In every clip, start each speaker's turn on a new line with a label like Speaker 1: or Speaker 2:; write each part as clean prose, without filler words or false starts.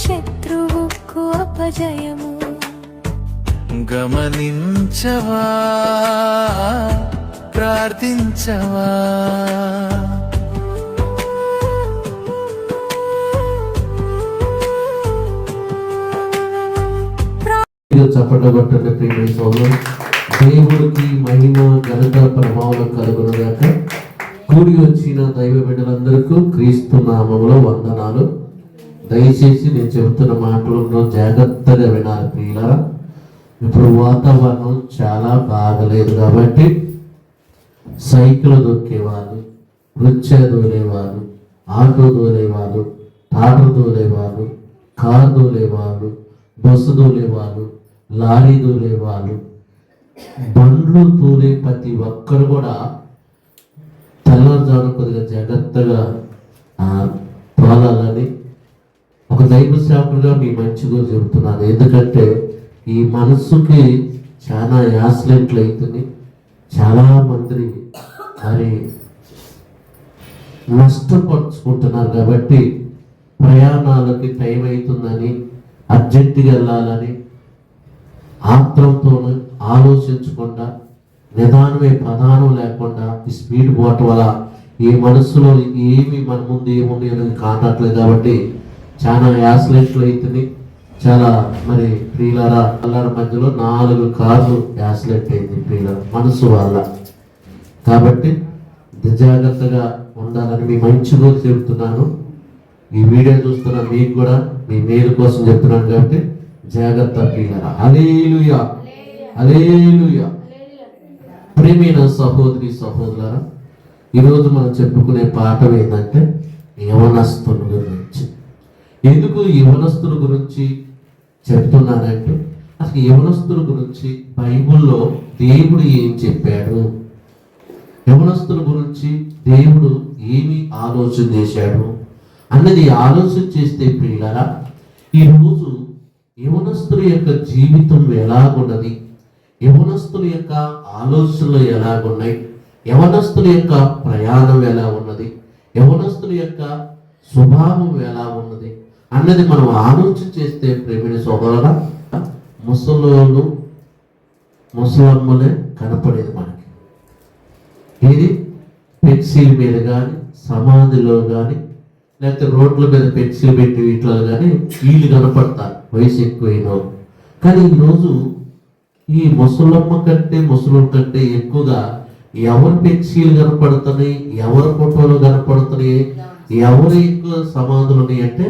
Speaker 1: శత్రువుకు అపజయము.
Speaker 2: గమనించవా, ప్రార్థించవా,
Speaker 3: చప్పటగొట్టండి ప్రియమైన సోదరులు. దేవుడికి మహిమ ఘనత ప్రభావం కలుగునుగాక. కూడి వచ్చిన దైవ బిడ్డలందరికీ క్రీస్తు నామములో వందనాలు. దయచేసి నేను చెబుతున్న మాటలను జాగ్రత్తగా వినాలి ప్రియులారా. ఇప్పుడు వాతావరణం చాలా బాగలేదు కాబట్టి సైకిల్ దొక్కేవాళ్ళు, రిక్షా దోలేవాళ్ళు, ఆటో దోలేవాళ్ళు, టాటర్ దోలేవాళ్ళు, కారు దోలేవాళ్ళు, బస్సు దోలేవాళ్ళు, లారీ దోలేవాళ్ళు, బండ్లు తోలే ప్రతి ఒక్కరు కూడా తెల్లవారుజామున కొద్దిగా జాగ్రత్తగా తోలాలని ఒక దైవ సేవకులుగా మీ మంచిగా చెబుతున్నాను. ఎందుకంటే ఈ మనస్సుకి చాలా యాక్సిడెంట్లు అవుతుంది. చాలా మంది మరి నష్టపరుచుకుంటున్నారు కాబట్టి ప్రయాణాలకి టైం అవుతుందని, అర్జెంటుగా వెళ్ళాలని ఆత్రంతో ఆలోచించకుండా, నిదానమే ప్రధానం లేకుండా ఈ స్పీడ్ పోవటం వల్ల ఈ మనసులో ఏమి మన ముందు ఏముంది అనేది కానట్లేదు. కాబట్టి చాలా యాక్సిడెంట్లు అవుతుంది. చాలా మరి ప్రియులారా అల్లార మధ్యలో 4 కార్లు యాక్సిడెంట్ అయింది ప్రియులారా మనసు వల్ల. కాబట్టి జాగ్రత్తగా ఉండాలని మీ మంచిగా చెబుతున్నాను. ఈ వీడియో చూస్తున్న మీకు కూడా మీ మేలు కోసం చెప్తున్నాను కాబట్టి జాగ్రత్త ప్రియులారా. హల్లెలూయా, హల్లెలూయా. ప్రియమైన సహోదరి సహోదరులారా, ఈరోజు మనం చెప్పుకునే పాఠం ఏంటంటే యవనస్తుల గురించి. ఎందుకు యవనస్తుల గురించి చెప్తున్నానంటే అసలు యవనస్తుల గురించి బైబిల్లో దేవుడు ఏం చెప్పాడు, యవనస్తుల గురించి దేవుడు ఏమి ఆలోచన చేశాడు అన్నది ఆలోచన చేస్తే ప్రియులారా, ఈరోజు యవనస్తుల యొక్క జీవితం ఎలాగున్నది, యవనస్తుల యొక్క ఆలోచనలు ఎలాగున్నాయి, యవనస్తుల యొక్క ప్రయాణం ఎలా ఉన్నది, యవనస్తుల యొక్క స్వభావం ఎలా ఉన్నది అన్నది మనం ఆలోచన చేస్తే ప్రేమిని సోదరుల ముసలోళ్ళు ముసలమ్మలే కనపడేది మనకి. ఇది పెన్సిల్ మీద కానీ, సమాధిలో కానీ, లేకపోతే రోడ్ల మీద పెన్సిల్ పెట్టి వీటిలో కానీ వీళ్ళు కనపడతారు వయసు ఎక్కువైన. కానీ ఈరోజు ఈ ముసలమ్మ కంటే ముసలం కంటే ఎక్కువగా ఎవరు పెన్సిల్ కనపడుతున్నాయి, ఎవరు ఫోటోలు కనపడుతున్నాయి, ఎవరు ఎక్కువ సమాధులు ఉన్నాయి అంటే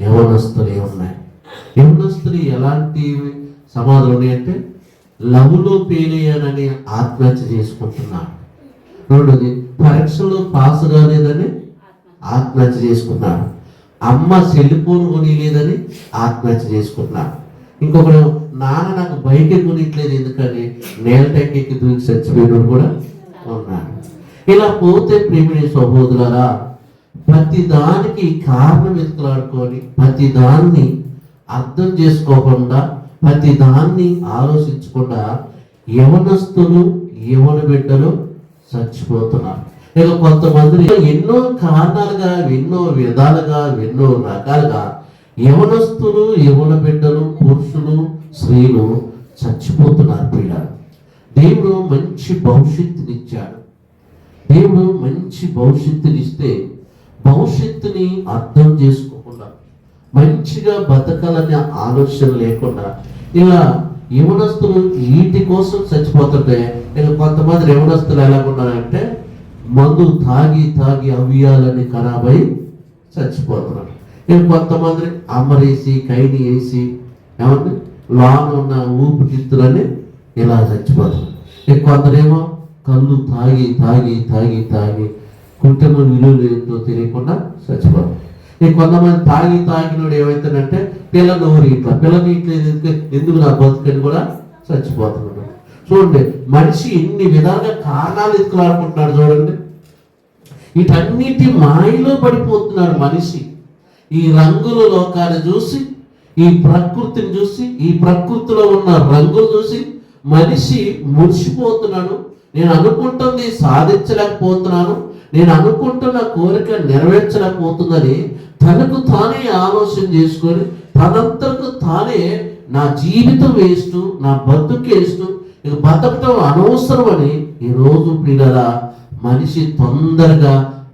Speaker 3: యవనస్తులు ఉన్నాయి. యవనస్తులు ఎలాంటి సమాధులు ఉన్నాయంటే లవ్లో పేలేయనని ఆత్మహత్య చేసుకుంటున్నాడు. రెండోది పరీక్షలో పాస్ కాలేదని ఆత్మహత్య చేసుకున్నాడు. అమ్మ సెల్ ఫోన్ కొనిలేదని ఆత్మహత్య చేసుకున్నాడు. ఇంకొకడు నాన్న నాకు బైక్ కొనిట్లేదు ఎందుకని నేల ట్యాంక్ ఎక్కి దూకి చచ్చిపోయినోడు కూడా ఉన్నాడు. ఇలా పోతే ప్రేమిని సహోదరులారా, ప్రతి దానికి కారణం వెతుకులాడుకొని, ప్రతి దాన్ని అర్థం చేసుకోకుండా, ప్రతి దాన్ని ఆలోచించకుండా యవనస్తులు యవన బిడ్డలు చచ్చిపోతున్నారు. ఇక కొంతమంది ఎన్నో కారణాలుగా, ఎన్నో విధాలుగా, ఎన్నో రకాలుగా యవనస్తులు యవన బిడ్డలు, పురుషులు స్త్రీలు చచ్చిపోతున్నారు పిల్లలు. దేవుడు మంచి భవిష్యత్తునిచ్చాడు. దేవుడు మంచి భవిష్యత్తునిస్తే భవిష్యత్తుని అర్థం చేసుకోకుండా, మంచిగా బతకాలనే ఆలోచన లేకుండా ఇలా యవనస్తులు వీటి కోసం చచ్చిపోతుంటే, ఇక కొంతమంది యవనస్తులు ఎలాగున్నారంటే మందు తాగి తాగి అవ్యాలని ఖరాబై చచ్చిపోతున్నారు. ఇక కొంతమంది అమ్మరేసి కైని వేసి ఏమంటే లోన ఉన్న ఊపిరితిత్తులని ఇలా చచ్చిపోతున్నారు. ఇక కొందరేమో కళ్ళు తాగి తాగి తాగి తాగి కుటుంబం విలువలు ఏంటో తెలియకుండా చచ్చిపోతారు. ఇక కొంతమంది తాగి తాగినోడు ఏమవుతాడంటే పిల్లలు ఇట్లా పిల్లలు ఇట్లా ఎందుకు నా బతుకని కూడా చచ్చిపోతున్నాడు. చూడండి, మనిషి ఎన్ని విధాలుగా కారణాలు ఎత్తులాడుకుంటున్నాడు చూడండి. వీటన్నిటి మాయలో పడిపోతున్నాడు మనిషి. ఈ రంగుల లోకాన్ని చూసి, ఈ ప్రకృతిని చూసి, ఈ ప్రకృతిలో ఉన్న రంగులు చూసి మనిషి మురిసిపోతున్నాడు. నేను అనుకుంటుంది సాధించలేకపోతున్నాను, నేను అనుకుంటున్న కోరిక నెరవేర్చలేకపోతుందని తనకు తానే ఆలోచన చేసుకొని తనంతకు తానే నా జీవితం వేస్ట్, నా బతుకు వేస్ట్, ఇక బతకటం అనవసరం అని ఈరోజు పిల్లరా మనిషి తొందరగా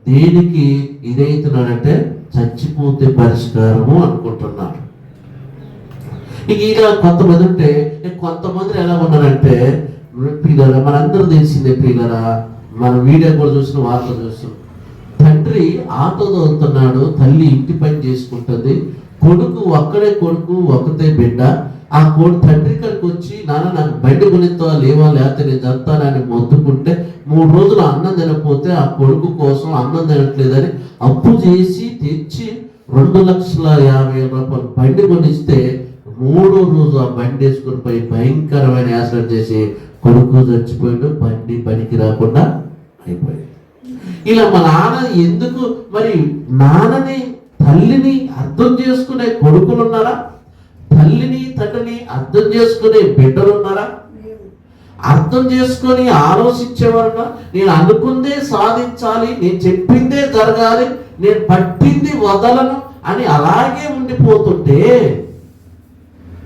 Speaker 3: దేనికి ఇదైతున్నాడంటే చచ్చిపోతే పరిష్కారము అనుకుంటున్నాడు. ఇక ఇలా కొంతమంది ఉంటే, కొంతమంది ఎలా ఉన్నారంటే పిల్లరా మనందరూ తెలిసిందే పిల్లరా, మన వీడియో కూడా చూసిన వార్త చూస్తున్నాం. తండ్రి ఆటో తోలుతున్నాడు, తల్లి ఇంటి పని చేసుకుంటుంది, కొడుకు ఒక్కతే బిడ్డ. ఆ తండ్రి ఇక్కడికి వచ్చి నాన్న నాకు బండి కొనిస్తావా లేవా లేకపోతే నేను చస్తానని మొద్దుకుంటే 3 రోజులు అన్నం తినకపోతే ఆ కొడుకు కోసం అన్నం తినట్లేదని అప్పు చేసి తెచ్చి 2,50,000 బండి కొనిస్తే 3వ రోజు ఆ బండి వేసుకుని పోయి భయంకరమైన యాక్సిడెంట్ చేసి కొడుకు చచ్చిపోయాడు, బండి పనికి రాకుండా అయిపోయింది. ఇలా మా నాన్న ఎందుకు మరి నాన్నని తల్లిని అర్థం చేసుకునే కొడుకులు ఉన్నారా? తల్లిని తండ్రిని అర్థం చేసుకునే బిడ్డలు ఉన్నారా? అర్థం చేసుకొని ఆలోచించేవారున్నా నేను అనుకుందే సాధించాలి, నేను చెప్పిందే జరగాలి, నేను పట్టింది వదలను అని అలాగే ఉండిపోతుంటే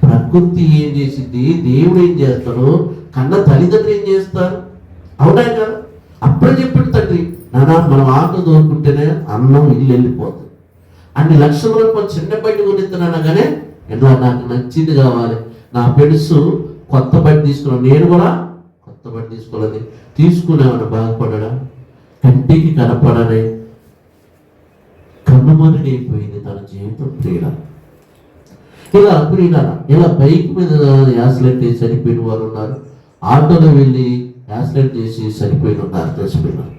Speaker 3: ప్రకృతి ఏం చేసింది, దేవుడు ఏం చేస్తాడు, కన్న తల్లిదండ్రులు ఏం చేస్తారు? అవునా కదా? అప్పుడే చెప్పాడు తండ్రి, నాన్న మనం ఆటో దోరుకుంటేనే అన్నం ఇల్లు వెళ్ళిపోతుంది, అన్ని లక్షల రూపాయలు చిన్న బండి కొనిస్తున్నాను కానీ ఇలా నాకు నచ్చింది కావాలి. నా పెడుసు కొత్త బండి తీసుకున్నాను, నేను కూడా కొత్త బండి తీసుకోలేదు. తీసుకునేవాడు బాగుపడడా? కంటికి కనపడనే కన్నుమరుగైపోయింది తన జీవితం. ఇలా బైక్ మీద యాక్సిడెంట్ చేసి చనిపోయిన వారు ఉన్నారు, ఆటోలో వెళ్ళి యాక్సిడెంట్ చేసి చనిపోయిన ఉన్నారు. తెలిసిపోయినారు.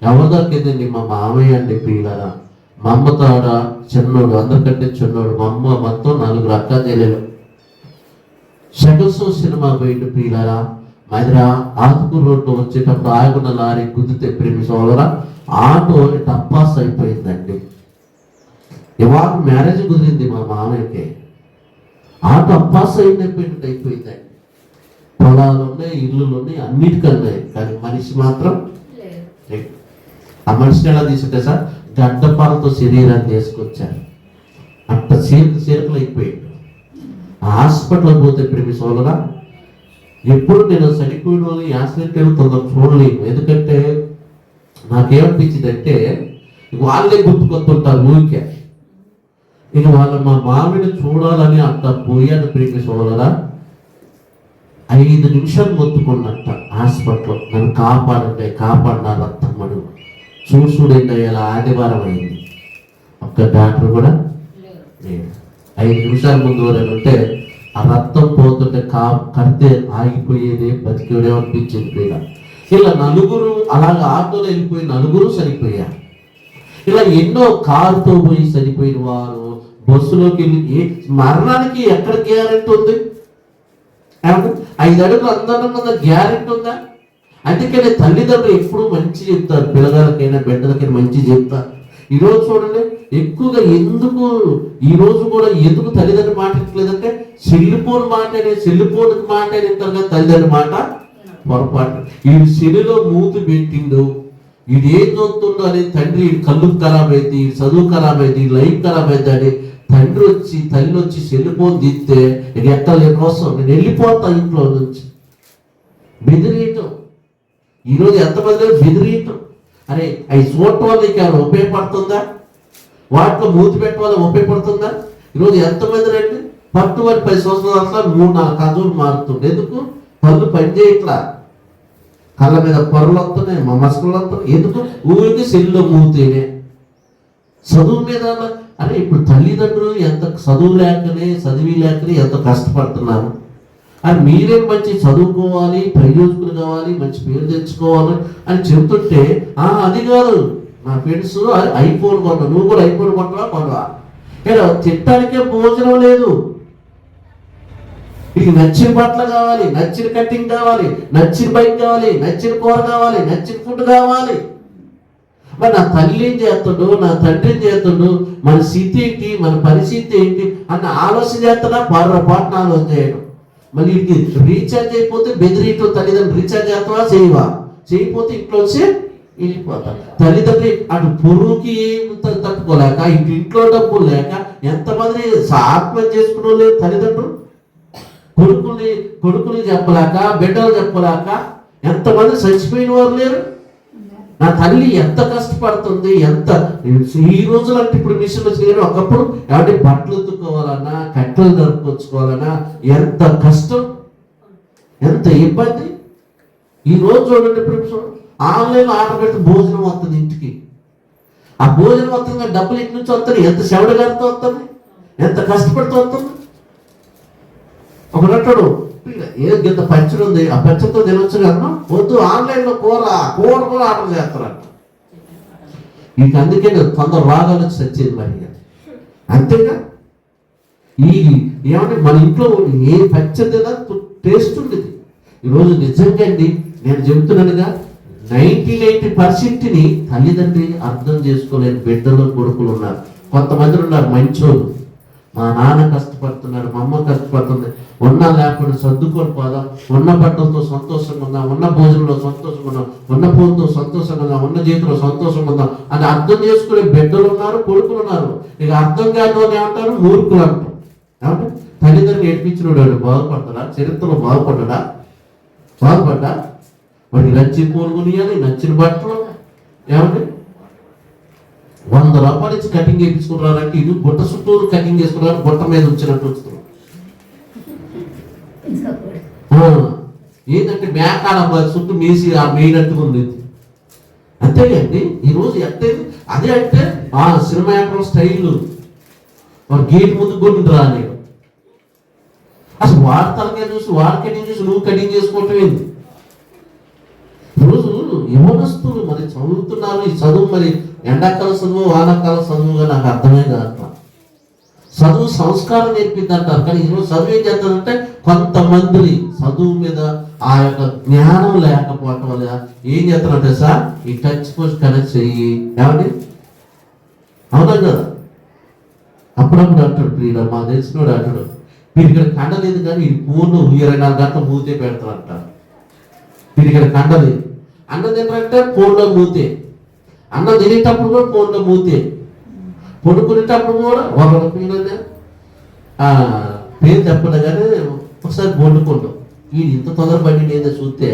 Speaker 3: ఎవరి దొరికిందండి? మా మామయ్య అండి ప్రియులారా. మా అమ్మ తాడ చిన్నోడు, అందరికంటే చిన్నోడు. మా అమ్మ మొత్తం 4 అక్క చెల్లెలు. షగల్సో సినిమా పోయిండు ప్రియులారా. మదిరా ఆతుకూరు రోడ్లో వచ్చేటప్పుడు ఆగున్న లారీ గుద్దితే ప్రేమిసోలరా ఆటో టప్పాస్ అయిపోయిందండి. ఇవాళ మ్యారేజ్ కుదిరింది మా మామయ్యకి, ఆటో అప్పాస్ అయిపోయిందండి. పొలాలు ఉన్నాయి, ఇల్లులు ఉన్నాయి, అన్నిటికన్నాయి, కానీ మనిషి మాత్రం ఆ మనిషిని ఎలా తీసుకుంటే సార్ గడ్డపాలతో శరీరాన్ని తీసుకొచ్చారు. అంత చీరకలు అయిపోయింది. హాస్పిటల్ పోతే ప్రేమి సోదరా ఎప్పుడు నేను చనిపోయిన వాళ్ళు యాక్సిడెంట్ తొందర చూడలేము. ఎందుకంటే నాకేమనిపించింది అంటే వాళ్ళే గుర్తుకొస్తుంటారు ఊరికే. ఇక వాళ్ళ మా మామిని చూడాలని అంత పోయాను ప్రేమి సోదరా. 5 నిమిషాలు మొత్తుకున్నట్ట హాస్పిటల్లో, నన్ను కాపాడంటే కాపాడిన రక్తమ్మడు. చూడండి ఇలా ఆదివారం అయింది, ఒక్క డాక్టర్ కూడా లేదు. 5 నిమిషాల ముందు ఉంటే ఆ రక్తం పోతుంటే కడితే ఆగిపోయేది, బతికేడే అనిపించింది. ఇలా 4 అలాగే ఆటోలో వెళ్ళిపోయి 4 చనిపోయారు. ఇలా ఎన్నో కారుతో పోయి చనిపోయిన వారు, బస్సులోకి వెళ్ళి మరణానికి ఎక్కడ గ్యారెంటీ ఉంది? 5 అడుగులు అందరికన్నా గ్యారెంటీ ఉందా? అందుకనే తల్లిదండ్రులు ఎప్పుడు మంచి చెప్తారు, పిల్లగాలకైనా బిడ్డలకైనా మంచి చెప్తారు. ఈరోజు చూడండి ఎక్కువగా ఎందుకు ఈరోజు కూడా ఎందుకు తల్లిదండ్రులు మాట్లాడలేదంటే సెల్లిపోన్ సెల్లిపోన్కి మాట వింటారు కదా, తల్లిదండ్రుల మాట పొరపాటు. ఈ సెల్లులో మూతి పెట్టిండు, వీడు ఏం చదువుతుండో అని తండ్రి కళ్ళు ఖరాబ్ అయింది, చదువు ఖరాబ్ అయింది, లైఫ్ ఖరాబ్ అయింది అని తల్లి వచ్చి సెల్లిపోన్ తీస్తే ఇక ఎక్కలే కోసం నేను వెళ్ళిపోతా ఇంట్లో నుంచి. బెదిరియటం ఈరోజు ఎంతమంది బెదిరియటం. అరే అవి చూడటం వల్ల నీకు ఏమైనా ఉపయోగపడుతుందా? వాటిలో మూతి పెట్టడం వల్ల ఉపయోగపడుతుందా? ఈరోజు ఎంతమంది రండి పట్టుబడి 10 సంవత్సరాల 3-4 కజులు మారుతుండే. ఎందుకు? పళ్ళు పనిచేయట్లా, కళ్ళ మీద పొరలు వస్తున్నాయి, మస్కులు వస్తున్నాయి. ఎందుకు? ఊరికి సెల్లో మూతేనే. చదువు మీద అరే ఇప్పుడు తల్లిదండ్రులు ఎంత చదువు లేకనే ఎంత కష్టపడుతున్నారు. అని మీరే మంచి చదువుకోవాలి, ప్రయోజకులు కావాలి, మంచి పేరు తెచ్చుకోవాలి అని చెబుతుంటే అది కాదు నా ఫ్రెండ్స్ ఐఫోన్ కొన్నా, నువ్వు కూడా ఐఫోన్ కొనవా? తిట్టడానికే భోజనం లేదు. ఇది నచ్చిన బట్టలు కావాలి, నచ్చిన కటింగ్ కావాలి, నచ్చిన బైక్ కావాలి, నచ్చిన కూర కావాలి, నచ్చిన ఫుడ్ కావాలి. మరి నా తల్లి ఏం చేస్తుండు, నా తండ్రి ఏం చేస్తుండు, మన స్థితి ఏంటి, మన పరిస్థితి ఏంటి అన్న ఆలోచన చేస్తున్నా, పొరపాటున ఆలోచన చేయడం. మళ్ళీ ఇంటికి రీఛార్జ్ అయిపోతే బెదిరియటం. తల్లిదండ్రులు రీఛార్జ్ చేస్తావా చేయవా? చేయకపోతే ఇంట్లో వచ్చి వెళ్ళిపోతారు. తల్లిదండ్రి అటు పొరుగుకి తట్టుకోలేక ఇటు ఇంట్లో డబ్బులు లేక ఎంతమంది ఆత్మహత్య చేసుకున్న లేదు తల్లిదండ్రులు. కొడుకులు చెప్పలేక బిడ్డలు చెప్పలేక ఎంతమంది చచ్చిపోయిన వారు లేరు. నా తల్లి ఎంత కష్టపడుతుంది, ఎంత ఈ రోజులు అంటే ఇప్పుడు మిషన్లు చేయడం, ఒకప్పుడు ఏమంటే బట్టలు ఉతుక్కోవాలన్నా కట్టెలు జరుపుకొచ్చుకోవాలన్నా ఎంత కష్టం, ఎంత ఇబ్బంది. ఈ రోజు చూడండి, ఇప్పుడు ఆన్లైన్ ఆర్డర్ పెట్టి భోజనం వస్తుంది ఇంటికి. ఆ భోజనం వస్తుంది, డబ్బులు ఇంటి నుంచి వస్తుంది, ఎంత శవడగారితో వస్తుంది, ఎంత కష్టపడుతూ వస్తుంది. ఒకటంటాడు ఏ గింత పచ్చడి ఉంది, ఆ పచ్చడితో తినొచ్చు కన్నా, వద్దు ఆన్లైన్లో కూర కూడా ఆర్డర్ చేస్తారంట. ఇంక అందుకే కొందరు రోగాలు వచ్చి చచ్చేది మరి. అంతేగా ఈ ఏమంటే మన ఇంట్లో ఏ పచ్చడి టేస్ట్ ఉండేది. ఈరోజు నిజంగా అండి నేను చెబుతున్నానుగా, 99% తల్లిదండ్రి అర్థం చేసుకోలేని బిడ్డలు కొడుకులు ఉన్నారు. కొంతమంది ఉన్నారు మంచోళ్ళు, మా నాన్న కష్టపడుతున్నాడు, మా అమ్మ కష్టపడుతుంది, ఉన్నా లేకుండా సర్దుకొని పోదాం, ఉన్న బట్టలతో సంతోషంగా ఉందాం, ఉన్న భోజనంలో సంతోషంగా ఉందాం, ఉన్న పూలతో సంతోషంగా ఉందాం, ఉన్న జీవితంలో సంతోషంగా ఉందాం అని అర్థం చేసుకునే బిడ్డలు ఉన్నారు, కొడుకులు ఉన్నారు. ఇక అర్థం కాని వాళ్ళు ఏమంటారు, మూర్ఖులు అంటారు. ఏమంటే తల్లిదండ్రులు ఏడ్పించినోడు బాగుపడతాడా, చరిత్రలో బాగుపడ్డా, వాడికి నచ్చిన పూలు కొనియాలి, నచ్చిన బట్టలు. ఏమంటే 100 రూపాయలు ఇచ్చి కటింగ్ చేయించుకున్నారంటే ఇది బుట్ట చుట్టూరు కటింగ్ చేసుకున్నారు, బుట్ట మీద వచ్చినట్టు వస్తున్నారు. ఏంటంటే మేకాల చుట్టూ మేసి ఆ మెయినట్టుగా ఉంది. అంతేగాండి ఈరోజు అంటే అదే అంటే ఆ సినిమా యాక్టర్ స్టైల్ వాడు గేట్ ముందు కొన్ని రాలేడు. అసలు వాడి తలకాయ చూసి వాడి కటింగ్ చూసి నువ్వు కటింగ్ చేసుకోవటం ఏంది? ఈరోజు యవనస్తులు మరి చదువుతున్నారు. ఈ చదువు మరి ఎండాకాల చదువు వానాకాల చదువుగా నాకు అర్థమే కాదు. చదువు సంస్కారం నేర్పిద్ది అంటారు, కానీ ఈరోజు చదువు ఏం చేస్తారంటే కొంతమంది చదువు మీద ఆ యొక్క జ్ఞానం లేకపోవటం వల్ల ఏం చేస్తారంటే సార్ ఈ టచ్ పోస్ట్ కనెక్ట్ చెయ్యి, ఏమండి అవునా కదా. అప్పుడప్పుడు అంటాడు ప్రియుడు, మా తెలిసినోడు అంటాడు, మీరు ఇక్కడ కండలేదు కానీ ఈ ఫోన్ 24 గంటలు మూతే పెడతారంటారు. మీరు ఇక్కడ కండలేదు, అన్నం తింటారంటే ఫోన్లో మూతే, అన్నం తినేటప్పుడు కూడా ఫోన్లో మూతే, పడుకునేటప్పుడు కూడా ఒకరు పేరు చెప్పలే కానీ ఒకసారి వండుకుంటాం. వీడు ఇంత తొందరపడి ఏదో చూస్తే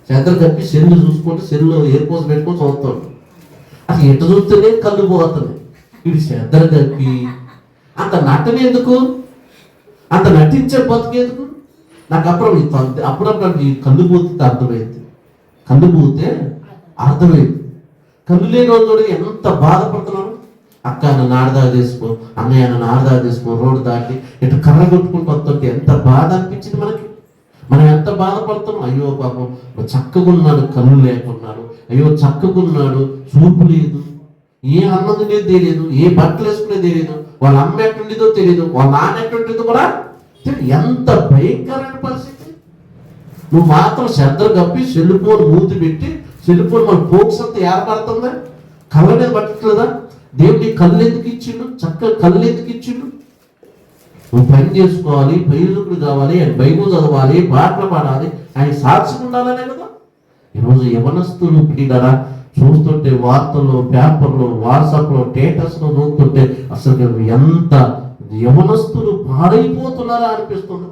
Speaker 3: చెద్దరు కప్పి సెల్లు చూసుకుంటే సెల్లు ఎయిర్ పోస్ట్ పెట్టుకొని చూస్తాడు. అసలు ఎట్ట చూస్తేనే కళ్ళు పోతుంది. వీడు చెద్దరు కప్పి అంత నటన ఎందుకు, అంత నటించే బతుకెందుకు? నాకు అప్పుడప్పుడు ఈ కళ్ళు పోతే అర్థమైంది, కళ్ళు పోతే అర్థమైంది. కళ్ళు లేని వాళ్ళు ఎంత బాధపడుతున్నాను. అక్క నన్ను ఆడదా చేసుకో, అన్నయ్య నన్ను ఆడదా చేసుకో, రోడ్డు దాటి ఇటు కర్ర కొట్టుకుంటూ వస్తుంటే ఎంత బాధ అనిపించింది మనకి. మనం ఎంత బాధపడుతున్నాం. అయ్యో పాపం చక్కగున్నాడు, కళ్ళు లేకున్నాడు, అయ్యో చక్కగున్నాడు, చూపు లేదు, ఏ అన్నది లేదు తెలియదు, ఏ బట్టలు వేసుకునేది తెలియదు, వాళ్ళ అమ్మ ఎట్టుండిదో తెలియదు, వాళ్ళ నాన్న ఎట్టుండిదో కూడా ఎంత భయంకరమైన పరిస్థితి. నువ్వు మాత్రం శ్రద్ధలు కప్పి సెల్లుపోను మూతి పెట్టి సెల్లుపోను మన ఫోక్స్ అంతా ఏర్పడుతుందా, కళ్ళ మీద పట్టట్లేదా? దేవుడి కళ్ళు ఎందుకు ఇచ్చిండు, చక్కగా కళ్ళు ఎందుకు ఇచ్చిండు? నువ్వు పని చేసుకోవాలి, ప్రయోజకుడు కావాలి, ఆయన బైబుల్ చదవాలి, పాటలు పాడాలి, ఆయన సాక్షి ఉండాలనే కదా. ఈరోజు యవనస్తులు పిడిగారా చూస్తుంటే వార్తల్లో, పేపర్లో, వాట్సాప్లో, స్టేటస్లో చూస్తుంటే అసలు ఎంత యవనస్తులు పాడైపోతున్నారా అనిపిస్తుంది.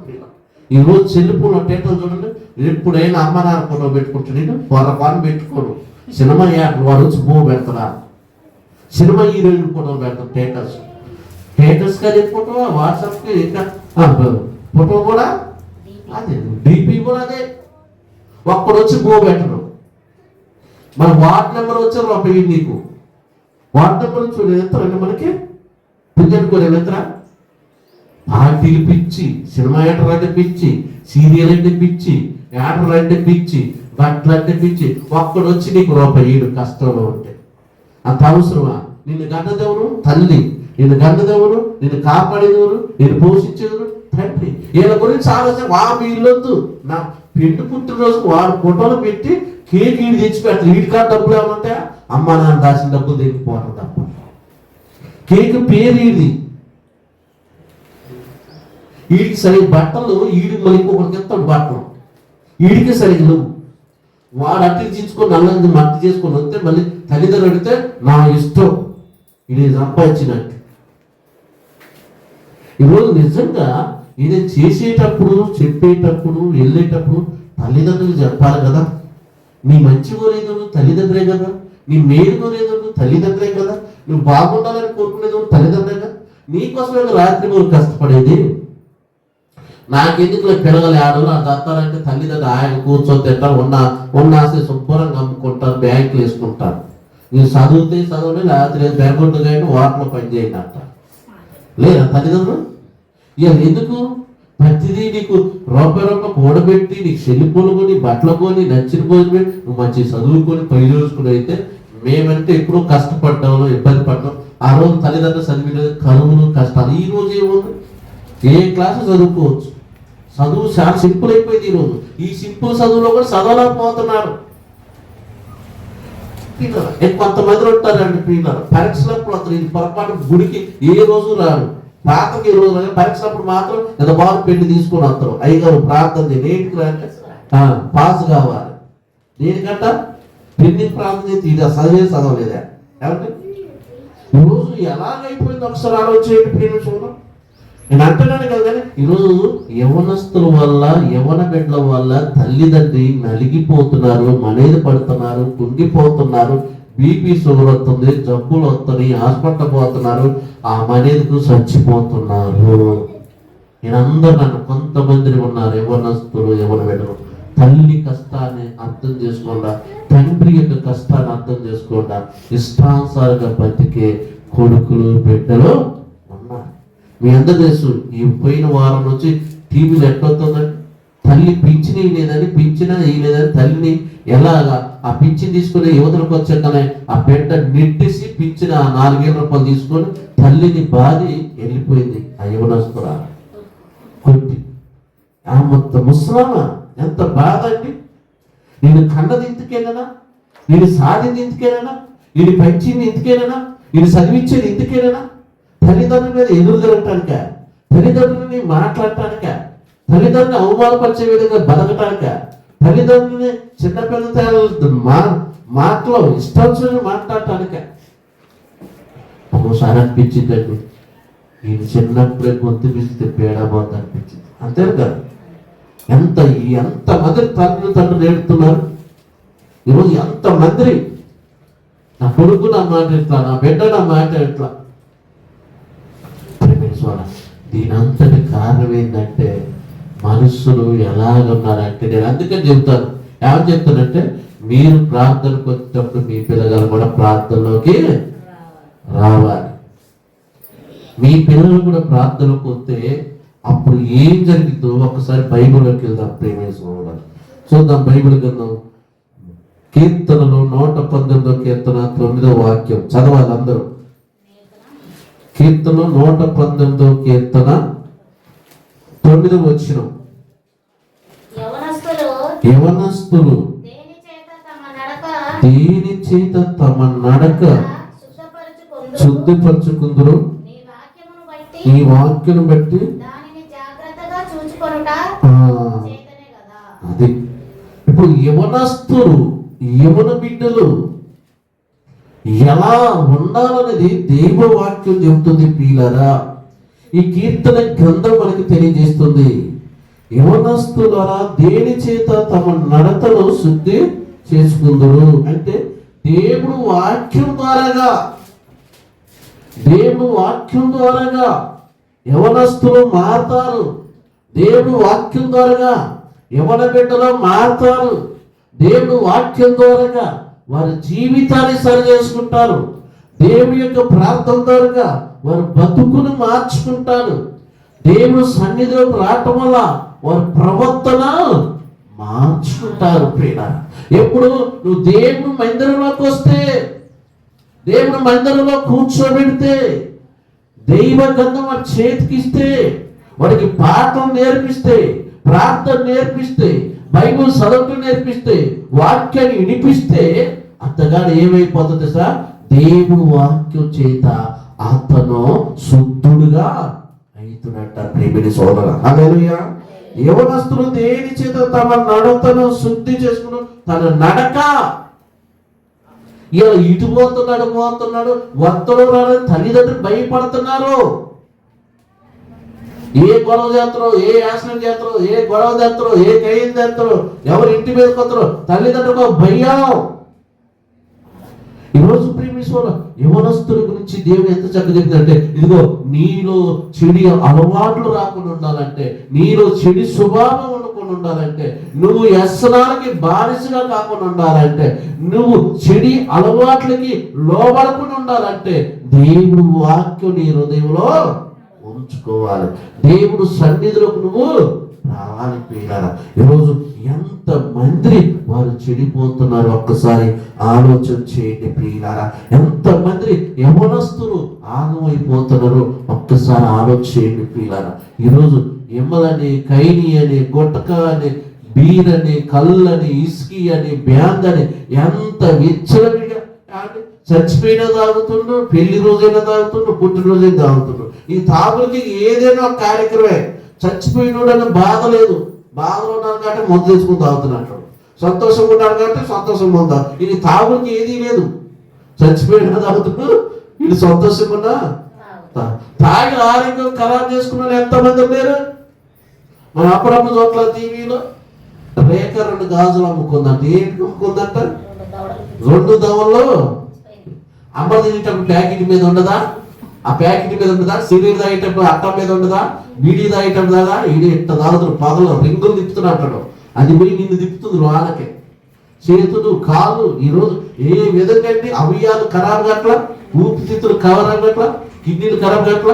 Speaker 3: ఈరోజు చెల్లిపోలో స్టేటస్ చూడండి, ఎప్పుడైనా అమ్మ నాన్న ఫోటో పెట్టుకుంటాడు, పొరపాటు పెట్టుకోడు. సినిమా యాక్టర్ వాడు వచ్చి బో పెడతారా, సినిమా హీరోయిన్ ఫోటోలు పెడతారు స్టేటస్ కానీ ఫోటో, వాట్సాప్కి ఇంకా ఫోటో కూడా అదే, డిపి కూడా అదే. ఒక్కడు వచ్చి బో పెట్టడం. మన వార్డ్ నెంబర్ వచ్చారు రూపాయి నీకు వార్డ్ నెంబర్ చూడు ఎంతరండి మనకి పిల్లనుకోలే ఎంత పార్టీలు పిచ్చి, సినిమా యాక్టర్ అంటే పిచ్చి, సీరియల్ అంటే పిచ్చి, యాక్టర్ అంటే పిచ్చి, బట్టలు అంటే పిచ్చి. ఒక్కడు వచ్చి నీకు రూపాయి కష్టంలో ఉంటే అంత అవసరమా? నిన్ను గన్నదెవరు? తల్లి. నిన్ను గన్నదెవరు? నిన్ను కాపాడేదెవరు? నిన్ను పోషించేదెవరు? తండ్రి. వీళ్ళ గురించి ఆలోచన వాడు ఇల్లొద్దు. నా పెళ్లి పుట్టినరోజుకు వాడు ఫోటోలు పెట్టి కేక్ ఈడు తెచ్చిపెడతారు. వీడి కాడ డబ్బులు ఏమంటే అమ్మ నాన్న దాచిన డబ్బులు తెగిపోవడం తప్ప. కేక్ పేరు ఈడి, వీడికి సరిగ్గా బట్టలు, ఈడికి మళ్ళీ ఇంకొకరికి ఎత్తాడు బట్టలు, వీడికి సరిగ్గా లేవు. వాడు అట్టించుకొని నల్లది మట్టి చేసుకొని వస్తే మళ్ళీ తల్లిదండ్రులు అడిగితే నా ఇష్టం, ఇది సంపాదించినట్టు. ఈరోజు నిజంగా ఇది చేసేటప్పుడు, చెప్పేటప్పుడు, వెళ్ళేటప్పుడు తల్లిదండ్రులు చెప్పాలి కదా. నీ మంచి కోరేదో తల్లిదండ్రులే కదా, నీ మేలు కోరేదో తల్లిదండ్రులే కదా, నువ్వు బాగుండాలని కోరుకునేదో తల్లిదండ్రులే కదా. నీకోసమే రాత్రి మీరు కష్టపడేది. నాకెందుకు పిల్లలు ఆడలు ఆ దత్తాలంటే తల్లిదండ్రులు ఆయన కూర్చొని తింటారు, ఉన్న ఆస్తి శుభ్రంగా అమ్ముకుంటారు, బ్యాంకులు వేసుకుంటారు. మీరు చదివితే చదవండి, రాత్రి బ్యాంకులు కానీ వాటిలో పని చేయండి అంటారు. లేదా తల్లిదండ్రులు? ఇక ఎందుకు ప్రతిదీ నీకు రూపాయి కూడబెట్టి నీకు చెల్లిపోలు కొని, బట్టలు కొని, నచ్చిన పోయి నువ్వు మంచి చదువుకొని పై రోజుకుని అయితే మేమంటే ఎప్పుడూ కష్టపడ్డాము, ఇబ్బంది పడ్డాం. ఆ రోజు తల్లిదండ్రులు చదివిలేదు, కరువులు కష్టాలు. ఈ రోజు ఏముంది? ఏ క్లాసు చదువుకోవచ్చు. చదువు చాలా సింపుల్ అయిపోయింది ఈరోజు. ఈ సింపుల్ చదువులో కూడా చదవలేకపోతున్నారు. కొంతమంది ఉంటారండి పిల్లలు పరీక్షలప్పుడు అతను ఇది పొరపాటు గుడికి ఏ రోజు రాడు, ప్రార్థనకి ఏ రోజు రాదు, పరీక్షలప్పుడు మాత్రం ఎంత బాగా పెళ్లి తీసుకొని వస్తారు. అయ్యగారు ప్రార్థన దేనికి రంటే పాస్ కావాలి. దేనికంట పెళ్లి ప్రార్థన చేసి ఇది చదవలేదా? కాబట్టి ఈరోజు ఎలాగైపోయింది ఒకసారి ఆలోచించండి ప్రేమ చూడం. నేను అంటున్నాను కదా, కానీ ఈరోజు యవనస్తుల వల్ల, యవన బిడ్డల వల్ల తల్లిదండ్రి నలిగిపోతున్నారు, మనేది పడుతున్నారు, కుంగిపోతున్నారు, బీపీ షుగర్ వస్తుంది, జబ్బులు వస్తున్నాయి, హాస్పిటల్ పోతున్నారు, ఆ మనేదికు చచ్చిపోతున్నారు. నేనందరూ నన్ను కొంతమంది ఉన్నారు యవనస్తులు, యవన బిడ్డలు తల్లి కష్టాన్ని అర్థం చేసుకోకుండా, తండ్రి యొక్క కష్టాన్ని అర్థం చేసుకోకుండా ఇష్టానుసారంగా బతికే కొడుకులు, బిడ్డలు ఉన్నారు. మీ అందరూ తెలుసు, ఈ పోయిన వారం నుంచి టీవీలు ఎట్లవుతుందండి, తల్లి పింఛన్ ఇవ్వలేదని, పింఛన్ ఇవ్వలేదని తల్లిని ఎలాగా ఆ పింఛన్ తీసుకుని యువతలకు వచ్చాకనే ఆ బిడ్డ నెట్టేసి పింఛన్ ఆ 4,000 రూపాయలు తీసుకొని తల్లిని బాధి వెళ్ళిపోయింది. ఆ యవనస్తురా కొట్టి ఆ మొత్తం ముసలామా ఎంత బాధ అండి. నేను కన్నది ఇంతకేనా, నేను సాధింది ఇంతకేనా, నేను పెంచింది ఇంతకేనా, నేను చదివించేది ఇంతకేనా? తల్లిదండ్రుల మీద ఎదురు తిరగటానిక, తల్లిదండ్రులని మాట్లాడటానిక, తల్లిదండ్రులను అవమానపరిచే విధంగా బతకటానిక, తల్లిదండ్రులని చిన్నపిల్లల మాటలో ఇష్టాన్ని మాట్లాడటానిక. ఒకసారి అనిపించిందండి, నేను చిన్నప్పుడే గొంతు పిలిస్తే పేడబోద్దు అనిపించింది. అంతే కదా. ఎంతమంది తండ్రులు నేర్పుతున్నారు ఈరోజు, ఎంతమంది నా కొడుకు నా మాట ఎట్లా, నా బిడ్డ నా మాట ఎట్లా. దీని అంతటి కారణం ఏంటంటే మనుషులు ఎలాగున్నారంటే, నేను అందుకని చెప్తాను, ఏమని చెప్తానంటే మీరు ప్రార్థనకు వచ్చేటప్పుడు మీ పిల్లలు కూడా ప్రార్థనలోకి రావాలి. మీ పిల్లలు కూడా ప్రార్థనకు వస్తే అప్పుడు ఏం జరిగిందో ఒకసారి బైబిల్లోకి వెళ్దాం. ప్రేమేశ్వరం చూద్దాం. బైబిల్ గ్రంథం కీర్తనలు 119వ కీర్తన 9వ వాక్యం చదవాలి అందరూ. కీర్తన 119వ కీర్తన 9వ వచనం. యవనస్తులు దేని చేత తమ నడక శుద్ధిపరచుకుందరు, ఈ వాక్యం బట్టి. అది ఇప్పుడు యవనస్తులు, యవన బిడ్డలు ఎలా ఉండాలనేది దైవ వాక్యం చెబుతుంది ప్రియులారా. ఈ కీర్తన గ్రంథం మనకి తెలియజేస్తుంది. యవనస్తులారా దేని చేత తమ నడతను శుద్ధి చేసుకుందరు అంటే దేవుడు వాక్యం ద్వారాగా యవనస్తులు మారుతారు. దేవుడు వాక్యం ద్వారాగా యవన బిడ్డలు మారుతారు. దేవుడు వాక్యం ద్వారాగా వారి జీవితాన్ని సరి చేసుకుంటారు. దేవుని యొక్క ప్రార్థన ద్వారాగా వారి బతుకును మార్చుకుంటారు. దేవుడు సన్నిధిలోకి రావటం వల్ల వారి ప్రవర్తన మార్చుకుంటారు. ప్రియ ఎప్పుడు నువ్వు దేవుని మందిరంలోకి వస్తే, దేవుని మందిరంలో కూర్చోబెడితే, దైవ గ్రంథం వాడి చేతికిస్తే, వాడికి పాఠం నేర్పిస్తే, ప్రార్థన నేర్పిస్తే, బైబుల్ చదవటం నేర్పిస్తే, వాక్యాన్ని వినిపిస్తే అంతగానే ఏమైపోతుంది సార్? దేవుడు వాక్యం చేత అతను శుద్ధుడుగా అవుతున్నట్ట. ప్రేమిని సోదర హల్లెలూయా. యవనస్తులు దేని చేత తమ నడతను శుద్ధి చేసుకుని తన నడక. ఇలా ఇటు పోతున్నాడు వత్తడు రాని తల్లిదండ్రులు భయపడుతున్నారు. ఏ గొడవ చేస్తారో, ఏ యాక్సిడెంట్ చేస్తారో, ఏ గొడవ చేస్తారో, ఏ ఖైదు చేస్తారో, ఎవరు ఇంటి మీద కొత్తరో తల్లిదండ్రులకు భయం. ఈరోజు ప్రేమేశ్వర యవనస్తుల గురించి దేవుడు ఎంత చక్కగా చెప్తాడంటే, ఇదిగో నీలో చెడు అలవాట్లు రాకుండా ఉండాలంటే, నీలో చెడు స్వభావం ఉండకుండా ఉండాలంటే, నువ్వు వ్యసనాలకి బానిసగా కాకుండా ఉండాలంటే, నువ్వు చెడు అలవాట్లకి లోబడకుండా ఉండాలంటే దేవుడు వాక్యం నీ హృదయంలో ఉంచుకోవాలి. దేవుడు సన్నిధిలోకి నువ్వు రావాలి. ప్రియులారా, ఈరోజు ఎంత మంది వారు చెడిపోతున్నారు ఒక్కసారి ఆలోచన చేయండి. ప్రియులారా, ఎంత మంది యవనస్తులు ఆగమైపోతున్నారు ఒక్కసారి ఆలోచన చేయండి. ప్రియులారా, ఈరోజు ఎమ్మలని, కైని అని, గుట్టక అని, బీరని, కళ్ళని, ఇసుకి అని, బ్యాండ్ అని ఎంత విచ్చలవిడిగా చచ్చిపోయినా తాగుతుండ్రు, పెళ్లి రోజైనా తాగుతుండ్రు, పుట్టినరోజైనా తాగుతుండ్రు. ఈ తాగులకి ఏదైనా ఒక కార్యక్రమే. చచ్చిపోయినోడని బాధ లేదు, బాధలో ఉన్నాడు కాబట్టి మందు తెచ్చుకుని తాగుతున్నట్టు, సంతోషంగా ఉన్నాడు కాబట్టి సంతోషంగా ఉందా. ఇది తాగులకి ఏదీ లేదు. చచ్చిపోయినా తాగుతున్నాడు, ఇది సంతోషంగా ఉన్నా తాగి ఆరోగ్యం ఖరాబ్ చేసుకున్న ఎంతమంది లేరు. మన అప్పుడప్పుడు చోట్ల టీవీలో రేఖ 2 గాజులు అమ్ముకుందంట. ఏంటి అమ్ముకుందంట? 2 దవల్లో అమ్మ తినేటప్పుడు ప్యాకెట్ మీద ఉండదా, ఆ ప్యాకెట్ మీద ఉండదా, సిరీలు తాగేటప్పుడు అట్ట మీద ఉండదా, బీడీ తాగేటప్పుడు దాదా, ఇది ఇట్ట తాగుతుడు పదలు రింగులు తిప్పుతున్నట్టు. అది పోయి నిన్ను తిప్పుతుంది వాళ్ళకే. చేతులు, కాళ్ళు ఈరోజు ఏ విధంగా అవయాలు ఖరాబ్ గట్ల, ఊపిరితిత్తులు ఖరాబ్ గట్ల, కిడ్నీలు ఖరాబ్ గట్ల.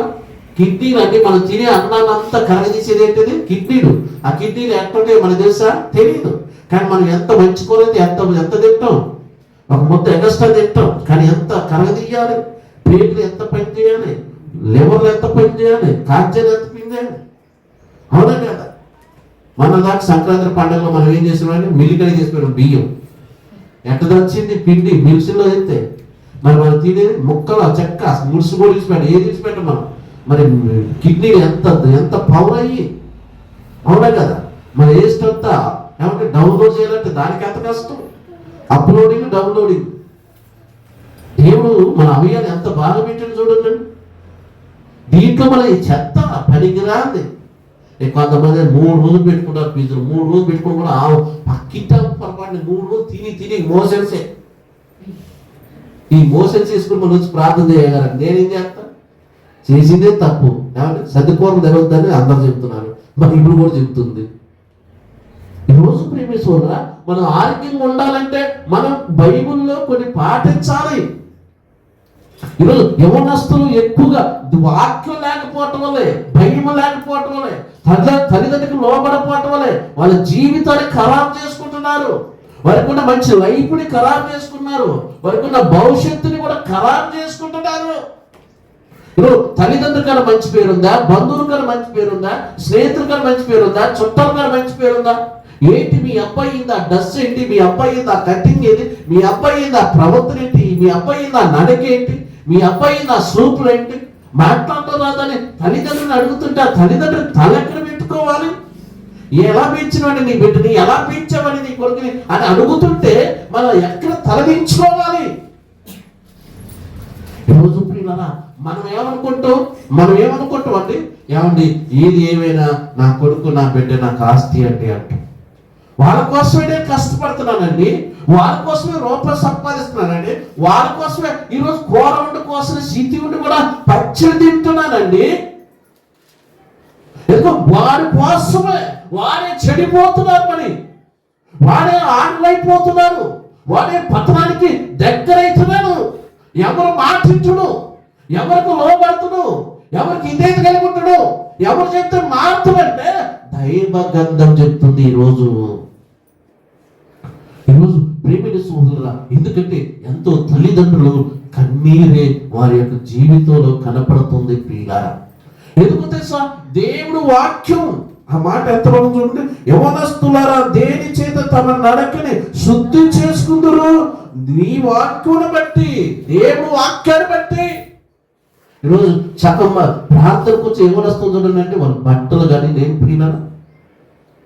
Speaker 3: కిడ్నీలు అంటే మనం తినే అన్నాన్ని అంతా కరగదీసేది ఏంటిది? కిడ్నీలు. ఆ కిడ్నీలు ఎట్టుంటే మనకు తెలుసా? తెలియదు. కానీ మనం ఎంత మంచుకోలేదు, ఎంత తింటాం, ఒక ముద్ద ఎగస్ట్రా తింటాం, కానీ ఎంత కరగదీయాలి, పేగులు ఎంత పని చేయాలి, లివర్లు ఎంత పని చేయాలి, కాల్చేలు ఎంత పని చేయాలి. అవునా కదా? మన దాకా సంక్రాంతి పండుగలో మనం ఏం చేసినామంటే మిల్లికడి చేసిపోయాం. బియ్యం ఎట్ట దంచింది పిండి మిల్సిలో అయితే మరి మనం తినేది ముక్కలు చెక్క ముడుసు కూడా తీసిపెట్టాం. ఏది తీసిపెట్టాం మనం? మరి కిడ్నీలు ఎంత పవర్ అయ్యి. అవునా కదా? మన ఏస్ట్ అంతా ఏమంటే డౌన్లోడ్ చేయాలంటే దానికి ఎంత కష్టం. Uploading, downloading. దేవుడు మన అవయాలు ఎంత బాగా పెట్టాడు చూడండి. దీంట్లో మన ఈ చెత్త పనికిరాంది. కొంతమంది 3 రోజులు పెట్టుకుంటారు పీజులు, 3 రోజులు పెట్టుకుని కూడా పక్కింట పొరపాటు 3 రోజులు తిని మోషన్సే. ఈ మోషన్స్ చేసుకుని మనం వచ్చి ప్రార్థన చేయగలరు. నేనేం చేస్తా? చేసిందే తప్పు. ఏమంటే సర్దుకోవడం జరుగుతుందని అందరూ చెప్తున్నారు, మరి ఇప్పుడు కూడా చెప్తుంది. ఈరోజు ప్రేమేశ్వరురా, మనం ఆరోగ్యంగా ఉండాలంటే మనం బైబిల్లో కొన్ని పాటించాలి. ఈరోజు యవనస్తులు ఎక్కువగా వాక్యం లేకపోవటం వల్లే, భయం లేకపోవటం వల్లే, తల్లిదండ్రులకు లోబడపోవటం వల్లే వాళ్ళ జీవితాన్ని ఖరాబ్ చేసుకుంటున్నారు. వారికి ఉన్న మంచి లైఫ్ని ఖరాబ్ చేసుకున్నారు, వారికి ఉన్న భవిష్యత్తుని కూడా ఖరాబ్ చేసుకుంటున్నారు. ఇప్పుడు తల్లిదండ్రుల కన్నా మంచి పేరుందా, బంధువుల కన్నా మంచి పేరుందా, స్నేహితుల కన్నా మంచి పేరుందా, చుట్టాల కన్నా మంచి పేరుందా? ఏంటి మీ అబ్బాయి ఇందా డ్రెస్ ఏంటి, మీ అబ్బాయి ఇందా కటింగ్ ఏంటి, మీ అబ్బాయి ఇందా ప్రవర్తన ఏంటి, మీ అబ్బాయి ఇందా నడక ఏంటి, మీ అబ్బాయి ఇందా సూపులు ఏంటి, మాట్లాడటం రాదని తల్లిదండ్రులను అడుగుతుంటే ఆ తల్లిదండ్రులు తలెక్కడ పెట్టుకోవాలి? ఎలా పెంచినవాడి నీ బిడ్డని, ఎలా పెంచావని నీ కొడుకుని అని అడుగుతుంటే మనం ఎక్కడ తలదించుకోవాలి? ఈరోజు ప్రియులారా, మనం ఏమనుకుంటాం అండి? ఏమండి ఏది ఏమైనా నా కొడుకు, నా బిడ్డ నాకు ఆస్తి అంటే వాళ్ళ కోసమే నేను కష్టపడుతున్నానండి, వాళ్ళ కోసమే రూపాయలు సంపాదిస్తున్నానండి, వాళ్ళ కోసమే ఈరోజు కూర ఉండి కోసం సిద్ధి ఉండి కూడా పచ్చడి తింటున్నానండి. ఎందుకు? వాడి కోసమే వాడే చెడిపోతున్నారు, మరి వాడే ఆటలైపోతున్నారు, వాడే పతనానికి దగ్గరైతున్నాడు. ఎవరు మాటించుడు, ఎవరికి లోబడుతుడు, ఎవరికి ఇదేది కలిగి ఉంటాడు, ఎవరు చెప్తే మారుతాడంటే దైవ గంధం చెప్తుంది. ఈరోజు ప్రేమిని సోదరులా, ఎందుకంటే ఎంతో తల్లిదండ్రులు కన్నీరే వారి యొక్క జీవితంలో కనపడుతుంది. ప్రియులారా, ఎందుకు తెలుసా? దేవుడు వాక్యం ఆ మాట ఎంత బాగుంది చూడండి. యవనస్తులారా, దేని చేత తమ నడకని శుద్ధి చేసుకుందరు? నీ వాక్యాన్ని బట్టి, దేవుడు వాక్యాన్ని బట్టి. ఈరోజు చక్కగా ప్రార్థనకు వచ్చి యవనస్తులు చూడండి అంటే వాళ్ళ బట్టలు కానీ నేను ప్రియులారా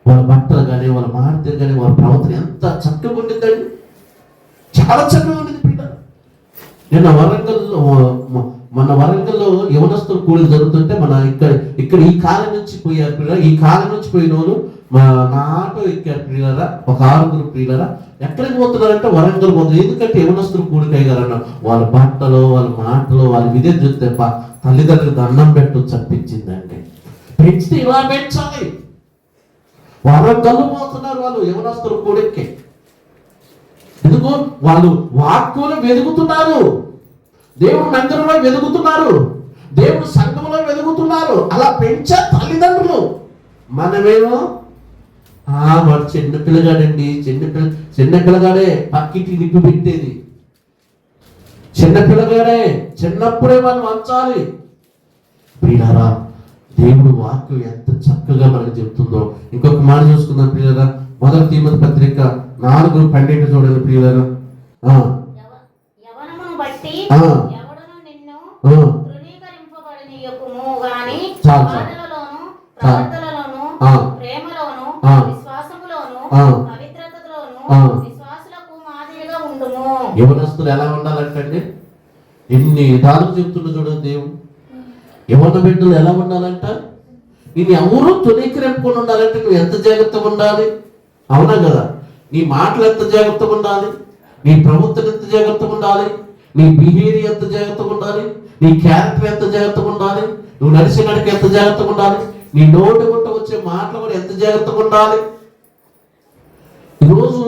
Speaker 3: వాళ్ళ బట్టలు కానీ వాళ్ళ మాటలు కానీ వాళ్ళ ప్రవర్తన ఎంత చక్కగా ఉండిందండి, చాలా చక్కగా ఉండింది పిల్ల. నిన్న వరంగల్లో యవనస్తులు కూలీలు జరుగుతుంటే మన ఇక్కడ ఈ కాలం నుంచి పోయారు పిల్లరా. ఈ కాలం నుంచి పోయిన వాళ్ళు నా ఆటో ఎక్కారు పిల్లరా, ఒక 6 పిల్లరా. ఎక్కడికి పోతున్నారంటే వరంగల్ పోతుంది. ఎందుకంటే యవనస్తులు కూలికి అయ్యారన్న వాళ్ళ బట్టలు వాళ్ళ మాటలు వాళ్ళ విధే చూస్తే తల్లిదండ్రులకు దండం పెట్టు చప్పించిందండి. పెంచితే ఇలా పెంచాలి. వరంగల్ పోతున్నారు వాళ్ళు యవనస్తులు కూడెక్కి. ఎందుకు? వాళ్ళు వాక్కులు వెతుకుతున్నారు, దేవుడు మందిరంలో వెతుకుతున్నారు, దేవుడు సంఘంలో వెతుకుతున్నారు. అలా పెంచే తల్లిదండ్రులు. మనమేమో వాడు చిన్న పిల్లగాడండి, చిన్న పిల్లగాడే పక్కింటి నిప్పు పెట్టేది, చిన్న పిల్లగాడే, చిన్నప్పుడే మనం వంచాలి. ప్రియులారా, దేవుడు వాక్యం ఎంత చక్కగా మనకు చెప్తుందో. ఇంకొక మాట చూసుకుందాం ప్రియులారా. 1 తిమోతి పత్రిక 4:12 చూడండి ప్రియులారా. యవనస్తులు ఎలా ఉండాలంటే ఎన్ని విధాలు చెప్తున్నా చూడండి దేవుడు. యవన బిడ్డలు ఎలా ఉండాలంట? నేను ఎవరు తొలికరింపుకొని ఉండాలంటే నువ్వు ఎంత జాగ్రత్తగా ఉండాలి? అవునా కదా? నీ మాటలు ఎంత జాగ్రత్తగా ఉండాలి, నీ ప్రవర్తన ఎంత జాగ్రత్తగా ఉండాలి, నీ బిహేవియర్ ఎంత జాగ్రత్తగా ఉండాలి, నీ క్యారెక్టర్ ఎంత జాగ్రత్తగా ఉండాలి, నువ్వు నడిచే నడికి ఎంత జాగ్రత్తగా ఉండాలి, నీ నోటి గుట్ట వచ్చే మాటలు కూడా ఎంత జాగ్రత్తగా ఉండాలి. ఈరోజు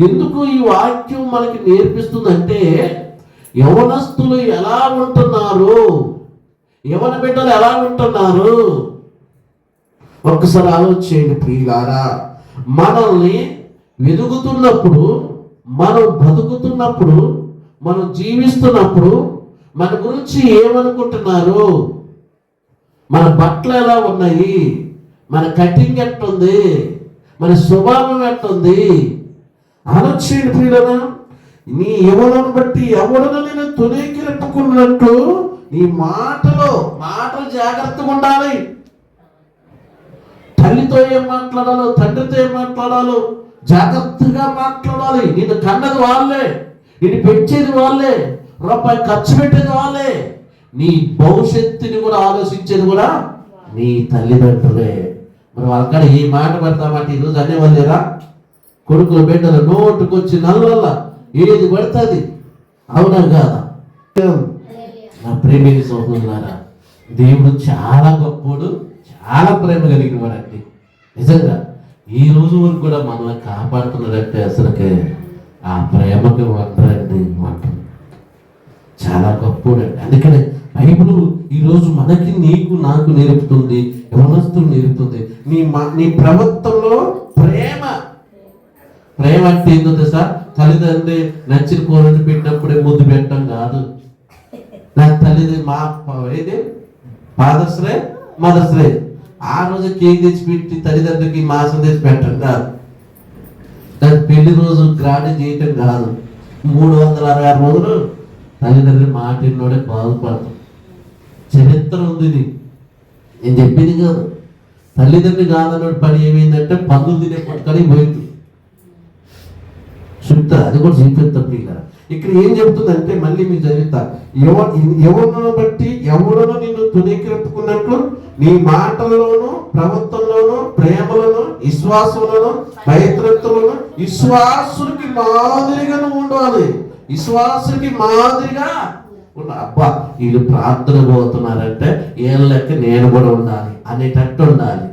Speaker 3: ఎందుకు ఈ వాక్యం మనకి నేర్పిస్తుందంటే యవనస్తులు ఎలా ఉంటున్నారు, యవన బిడ్డలు ఎలా ఉంటున్నారు ఒక్కసారి ఆలోచించండి ప్రియులారా. మనల్ని వెతుకుతున్నప్పుడు, మనం బతుకుతున్నప్పుడు, మనం జీవిస్తున్నప్పుడు మన గురించి ఏమనుకుంటున్నారు, మన బట్టలు ఎలా ఉన్నాయి, మన కటింగ్ ఎట్టుంది, మన స్వభావం ఎట్టుంది ఆలోచించండి ప్రియులారా. నీ యవ్వనం బట్టి ఎవడను నేను తొలికిరెప్పుకున్నట్టు నీ మాటలు జాగ్రత్తగా ఉండాలి. తల్లితో ఏం మాట్లాడాలో, తండ్రితో ఏం మాట్లాడాలో జాగ్రత్తగా మాట్లాడాలి. నిన్ను కన్నది వాళ్ళే, నిన్ను పెంచేది వాళ్ళే, రూపాయి ఖర్చు పెట్టేది వాళ్ళే, నీ భవిష్యత్తుని కూడా ఆలోచించేది కూడా నీ తల్లిదండ్రులే. మరి వాళ్ళకాడ ఈ మాట పెడతామంటే ఈరోజు అనేవాళ్ళేరా? కొడుకులు బిడ్డలు నోటుకొచ్చి నల్ల ఏది పడుతుంది, అవునా కాదా? నా ప్రేమిని సోదరులారా, దేవుడు చాలా గొప్పడు, చాలా ప్రేమ కలిగిన వాడండి. నిజంగా ఈ రోజు వరకు కూడా మనల్ని కాపాడుతున్నాడంటే అసలుకే ఆ ప్రేమకి వంటండి వంట చాలా గొప్పడండి. అందుకనే బైబిల్ ఈరోజు మనకి నీకు నాకు నేర్పుతుంది, యవనస్తులు నేర్పుతుంది. నీ ప్రవర్తనలో ప్రేమ అంటే ఏందో తెలుసా? తల్లిదండ్రి నచ్చిన కూరని పెట్టినప్పుడే ముద్దు పెట్టడం కాదు. నా తల్లిదండ్రి ఏది ఫాదర్స్ డే మదర్స్ డే ఆ రోజు కేక్ తెచ్చి పెట్టి తల్లిదండ్రులకి మాసం తెచ్చి పెట్టడం కాదు. దాని పెళ్లి రోజు గ్రాండ్ చేయటం కాదు. 366 రోజులు తల్లిదండ్రులు మాటినోడే బాగుపడతాం. చరిత్ర ఉంది ఇది, నేను చెప్పింది కాదు. తల్లిదండ్రులు కాదన్నోడు పని ఏమైందంటే పందులు తినే పట్టుకొని పోయింది. చెప్తా, అది కూడా చూపిస్తాం. ఇక్కడ ఏం చెప్తుందంటే మళ్ళీ మీరు చదివిస్తా. ఎవరిని బట్టి ఎవరును నిన్ను తునీకరించుకున్నట్లు నీ మాటల్లోను, ప్రవర్తనలోను, ప్రేమలను, విశ్వాసంలోను, పవిత్రతలను విశ్వాసులకి మాదిరిగా ఉండాలి. విశ్వాసులకి మాదిరిగా అబ్బా వీళ్ళు ప్రార్థన పోతున్నారంటే ఏళ్ళ లెక్క నేను కూడా ఉండాలి అనేటట్టు ఉండాలి.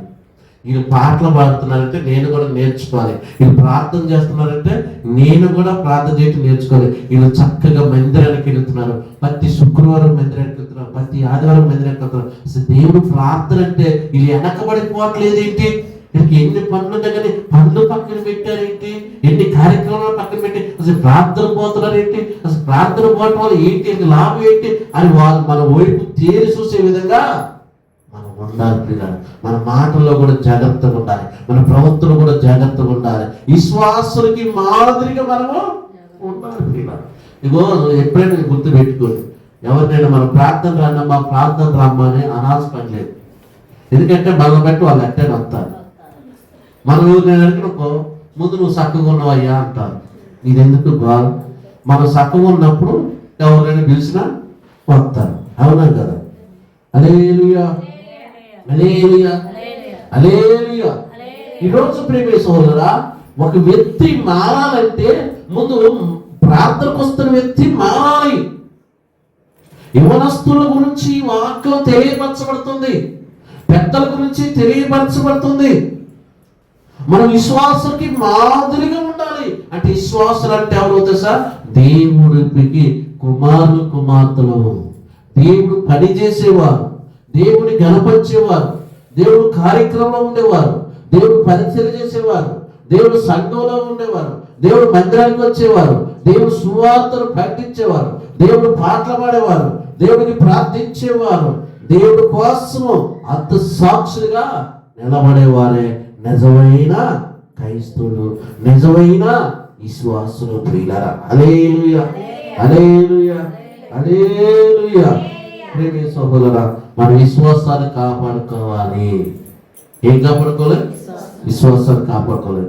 Speaker 3: వీళ్ళు పాటలు పాడుతున్నారంటే నేను కూడా నేర్చుకోవాలి. వీళ్ళు ప్రార్థన చేస్తున్నారంటే నేను కూడా ప్రార్థన చేయటం నేర్చుకోవాలి. వీళ్ళు చక్కగా మందిరానికి వెళ్తున్నారు, ప్రతి శుక్రవారం మందిరానికి వెళ్తున్నారు, ప్రతి ఆదివారం మందిరానికి వెళ్తున్నారు. అసలు దేవుడు ప్రార్థన అంటే వీళ్ళు వెనకబడిపోవట్లేదు ఏంటి? వీళ్ళకి ఎన్ని పనులు ఉన్నాయి కానీ పనులు పక్కన పెట్టారేంటి, ఎన్ని కార్యక్రమాలు పక్కన పెట్టి అసలు ప్రార్థన పోతున్నారు ఏంటి, అసలు ప్రార్థన పోవటం వల్ల ఏంటి, లాభం ఏంటి అని వాళ్ళు మన వైపు తేరి చూసే విధంగా మనం ఉండాలి పిల్లలు. మన మాటల్లో కూడా జాగ్రత్తగా ఉండాలి, మన ప్రవర్తన కూడా జాగ్రత్తగా ఉండాలి. విశ్వాసులకి మాదిరిగా మనము ఉండాలి పిల్లలు. ఇగో ఎప్పుడైనా గుర్తు పెట్టుకోండి, ఎవరినైనా మనం ప్రార్థన రామ్మా ప్రార్థన రామ్మా అని అనాల్సిన పని లేదు. ఎందుకంటే మనం బట్టి వాళ్ళు అట్టే వస్తారు. మనం నేను అడిగినకో ముందు నువ్వు చక్కగా ఉన్నావయ్యా అంటారు. నీదెందుకు బాల్ మనం చక్కగా ఉన్నప్పుడు ఎవరైనా పిలిచినా వస్తారు. అవునా కదా? హల్లెలూయా, హల్లెలూయా, హల్లెలూయా. ఈరోజు ప్రియమైన సోదరుడా, ఒక వ్యక్తి మారాలంటే ముందు ప్రార్థనకు వస్తున్న వ్యక్తి మారాలి. యవనస్తుల గురించి వాక్యం తెలియపరచబడుతుంది, పెద్దల గురించి తెలియపరచబడుతుంది. మన విశ్వాసానికి మాదిరిగా ఉండాలి. అంటే విశ్వాసులు అంటే ఎవరు తెలుసా? దేవుడికి కుమారులు కుమార్తెలు, దేవుడు పని చేసేవారు, దేవుని గణపరిచేవారు, దేవుడు కార్యక్రమంలో ఉండేవారు, దేవుడు పరిచయం చేసేవారు, దేవుడు సంఘంలో ఉండేవారు, దేవుడు మందిరానికి వచ్చేవారు, దేవుడు సువార్తను ప్రకటించేవారు, దేవుడు పాటలు పాడేవారు, దేవుడికి ప్రార్థించేవారు, దేవుడి కోసము అంత సాక్షులుగా నిలబడేవారే నిజమైన క్రైస్తవులు, నిజమైన విశ్వాసులు. ప్రియులారా, హల్లెలూయా, హల్లెలూయా, హల్లెలూయా. ప్రియమైన సహోదరుడా, మన విశ్వాసాన్ని కాపాడుకోవాలి. ఏం కాపాడుకోవాలి? విశ్వాసాన్ని కాపాడుకోవాలి.